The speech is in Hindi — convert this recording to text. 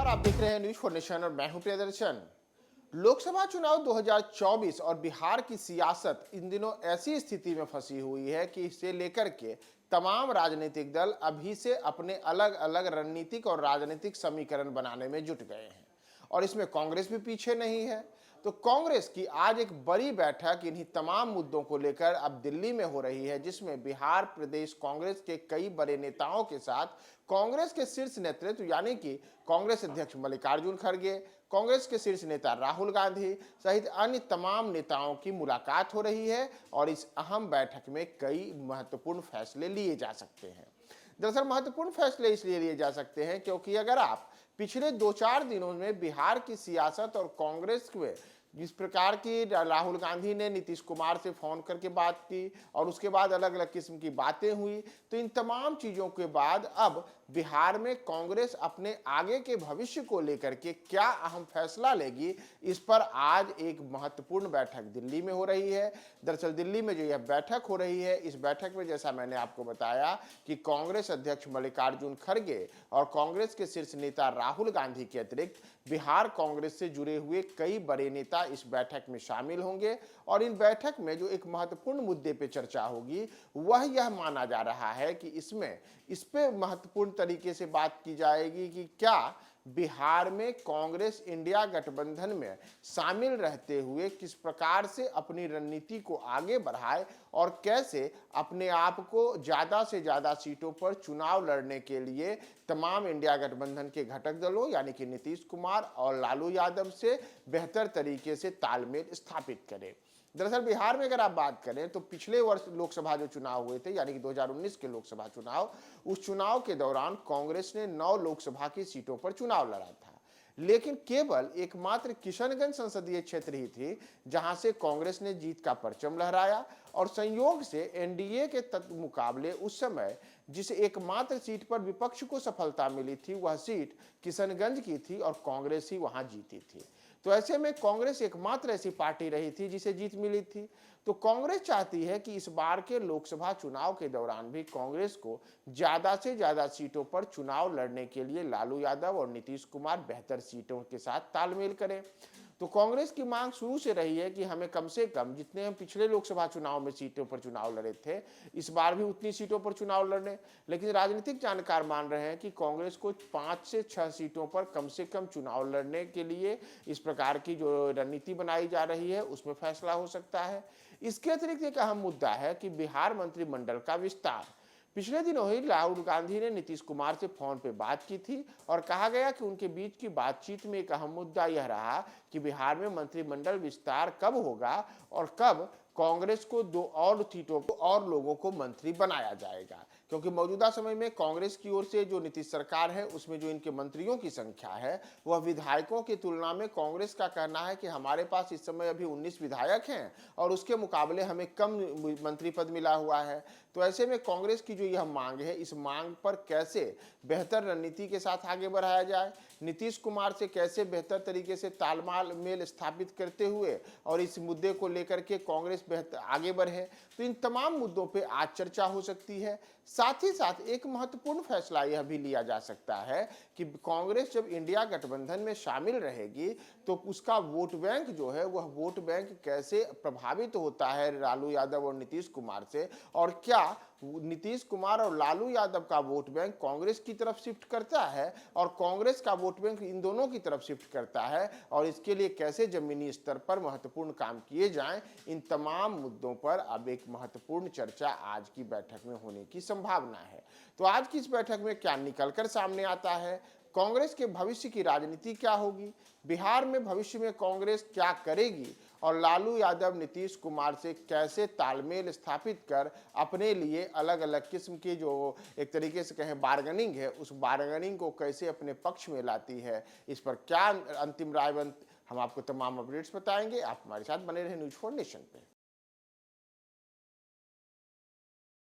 आप देख रहे हैं न्यूज फॉर नेशन और मैं हूं प्रियदर्शन। लोकसभा चुनाव 2024 और बिहार की सियासत इन दिनों ऐसी स्थिति में फंसी हुई है कि इसे लेकर के तमाम राजनीतिक दल अभी से अपने अलग अलग रणनीतिक और राजनीतिक समीकरण बनाने में जुट गए हैं और इसमें कांग्रेस भी पीछे नहीं है। तो कांग्रेस की आज एक बड़ी बैठक इन्हीं तमाम मुद्दों को लेकर अब दिल्ली में हो रही है, जिसमें बिहार प्रदेश कांग्रेस के कई बड़े नेताओं के साथ कांग्रेस के शीर्ष नेतृत्व यानी कि कांग्रेस अध्यक्ष मल्लिकार्जुन खड़गे, कांग्रेस के शीर्ष नेता राहुल गांधी सहित अन्य तमाम नेताओं की मुलाकात हो रही है और इस अहम बैठक में कई महत्वपूर्ण फैसले लिए जा सकते हैं। दरअसल महत्वपूर्ण फैसले इसलिए लिए जा सकते हैं क्योंकि अगर आप पिछले 2-4 दिनों में बिहार की सियासत और कांग्रेस में जिस प्रकार की राहुल गांधी ने नीतीश कुमार से फोन करके बात की और उसके बाद अलग अलग किस्म की बातें हुई, तो इन तमाम चीजों के बाद अब बिहार में कांग्रेस अपने आगे के भविष्य को लेकर के क्या अहम फैसला लेगी, इस पर आज एक महत्वपूर्ण बैठक दिल्ली में हो रही है। दरअसल दिल्ली में जो यह बैठक हो रही है, इस बैठक में जैसा मैंने आपको बताया कि कांग्रेस अध्यक्ष मल्लिकार्जुन खड़गे और कांग्रेस के शीर्ष नेता राहुल गांधी के अतिरिक्त बिहार कांग्रेस से जुड़े हुए कई बड़े नेता इस बैठक में शामिल होंगे और इन बैठक में जो एक महत्वपूर्ण मुद्दे पे चर्चा होगी वह यह माना जा रहा है कि इस पे महत्वपूर्ण तरीके से बात की जाएगी कि क्या बिहार में कांग्रेस इंडिया गठबंधन में शामिल रहते हुए किस प्रकार से अपनी रणनीति को आगे बढ़ाए और कैसे अपने आप को ज्यादा से ज्यादा सीटों पर चुनाव लड़ने के लिए तमाम इंडिया गठबंधन के घटक दलों यानी कि नीतीश कुमार और लालू यादव से बेहतर तरीके से तालमेल स्थापित करे। दरअसल बिहार में अगर आप बात करें तो पिछले वर्ष लोकसभा जो चुनाव हुए थे यानी कि 2019 के लोकसभा चुनाव, उस चुनाव के दौरान कांग्रेस ने 9 लोकसभा की सीटों पर चुनाव लड़ा था, लेकिन केवल एकमात्र किशनगंज संसदीय क्षेत्र ही थी जहां से कांग्रेस ने जीत का परचम लहराया और संयोग से एनडीए के मुकाबले उस समय जिस एकमात्र सीट पर विपक्ष को सफलता मिली थी वह सीट किशनगंज की थी और कांग्रेस ही वहां जीती थी। तो ऐसे में कांग्रेस एकमात्र ऐसी पार्टी रही थी जिसे जीत मिली थी। तो कांग्रेस चाहती है कि इस बार के लोकसभा चुनाव के दौरान भी कांग्रेस को ज्यादा से ज्यादा सीटों पर चुनाव लड़ने के लिए लालू यादव और नीतीश कुमार बेहतर सीटों के साथ तालमेल करें। तो कांग्रेस की मांग शुरू से रही है कि हमें कम से कम जितने हम पिछले लोकसभा चुनाव में सीटों पर चुनाव लड़े थे इस बार भी उतनी सीटों पर चुनाव लड़ने। लेकिन राजनीतिक जानकार मान रहे हैं कि कांग्रेस को 5 से 6 सीटों पर कम से कम चुनाव लड़ने के लिए इस प्रकार की जो रणनीति बनाई जा रही है उसमें फैसला हो सकता है। इसके अतिरिक्त एक अहम मुद्दा है कि बिहार मंत्रिमंडल का विस्तार। पिछले दिनों ही राहुल गांधी ने नीतीश कुमार से फोन पे बात की थी और कहा गया कि उनके बीच की बातचीत में एक अहम मुद्दा यह रहा कि बिहार में मंत्रिमंडल विस्तार कब होगा और कब कांग्रेस को 2 और सीटों को और लोगों को मंत्री बनाया जाएगा, क्योंकि मौजूदा समय में कांग्रेस की ओर से जो नीतीश सरकार है उसमें जो इनके मंत्रियों की संख्या है वह विधायकों की तुलना में कांग्रेस का कहना है कि हमारे पास इस समय अभी 19 विधायक हैं और उसके मुकाबले हमें कम मंत्री पद मिला हुआ है। तो ऐसे में कांग्रेस की जो यह मांग है इस मांग पर कैसे बेहतर रणनीति के साथ आगे बढ़ाया जाए, नीतीश कुमार से कैसे बेहतर तरीके से तालमेल स्थापित करते हुए और इस मुद्दे को लेकर के कांग्रेस बेहतर आगे बढ़े, तो इन तमाम मुद्दों पे आज चर्चा हो सकती है। साथ ही साथ एक महत्वपूर्ण फैसला यह भी लिया जा सकता है कि कांग्रेस जब इंडिया गठबंधन में शामिल रहेगी तो उसका वोट बैंक जो है वह वोट बैंक कैसे प्रभावित होता है लालू यादव और नीतीश कुमार से, और क्या नीतीश कुमार और लालू यादव का वोट बैंक कांग्रेस की तरफ शिफ्ट करता है और कांग्रेस का वोट बैंक इन दोनों की तरफ शिफ्ट करता है, और इसके लिए कैसे जमीनी स्तर पर महत्वपूर्ण काम किए जाएं, इन तमाम मुद्दों पर अब एक महत्वपूर्ण चर्चा आज की बैठक में होने की संभावना है। तो आज की इस बैठक में क्या निकलकर सामने आता है, कांग्रेस के भविष्य की राजनीति क्या होगी, बिहार में भविष्य में कांग्रेस क्या करेगी और लालू यादव नीतीश कुमार से कैसे तालमेल स्थापित कर अपने लिए अलग अलग किस्म की जो एक तरीके से कहें बार्गेनिंग है उस बार्गेनिंग को कैसे अपने पक्ष में लाती है, इस पर क्या अंतिम राय हम आपको तमाम अपडेट्स बताएंगे। आप हमारे साथ बने रहे न्यूज फॉर नेशन पे।